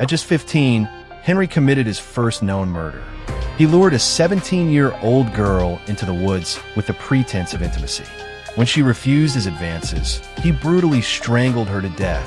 At just 15, Henry committed his first known murder. He lured a 17-year-old girl into the woods with the pretense of intimacy. When she refused his advances, he brutally strangled her to death,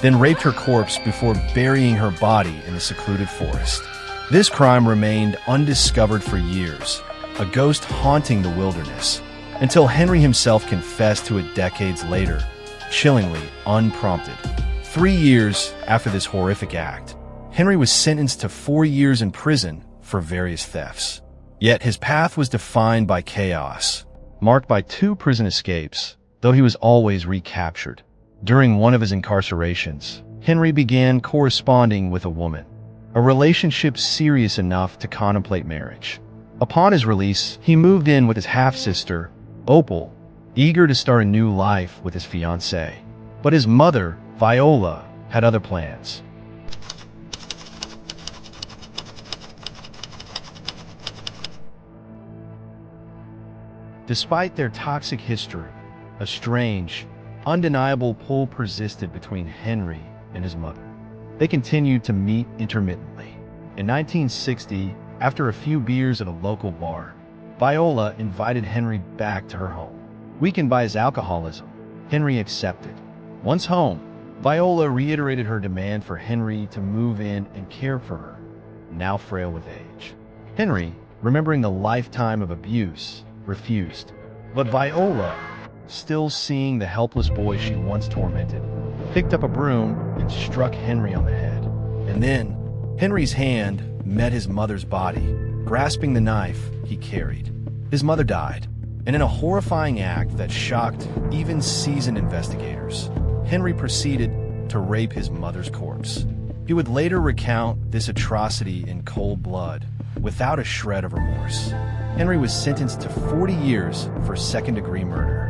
then raped her corpse before burying her body in the secluded forest. This crime remained undiscovered for years, a ghost haunting the wilderness, until Henry himself confessed to it decades later, chillingly unprompted. 3 years after this horrific act, Henry was sentenced to 4 years in prison for various thefts. Yet his path was defined by chaos, marked by 2 prison escapes, though he was always recaptured. During one of his incarcerations, Henry began corresponding with a woman, a relationship serious enough to contemplate marriage. Upon his release, he moved in with his half-sister, Opal, eager to start a new life with his fiancée. But his mother, Viola, had other plans. Despite their toxic history, a strange, undeniable pull persisted between Henry and his mother. They continued to meet intermittently. In 1960, after a few beers at a local bar, Viola invited Henry back to her home. Weakened by his alcoholism, Henry accepted. Once home, Viola reiterated her demand for Henry to move in and care for her, now frail with age. Henry, remembering the lifetime of abuse, refused. But Viola, still seeing the helpless boy she once tormented, picked up a broom and struck Henry on the head. And then, Henry's hand met his mother's body, grasping the knife he carried. His mother died, and in a horrifying act that shocked even seasoned investigators, Henry proceeded to rape his mother's corpse. He would later recount this atrocity in cold blood, without a shred of remorse. Henry was sentenced to 40 years for second-degree murder.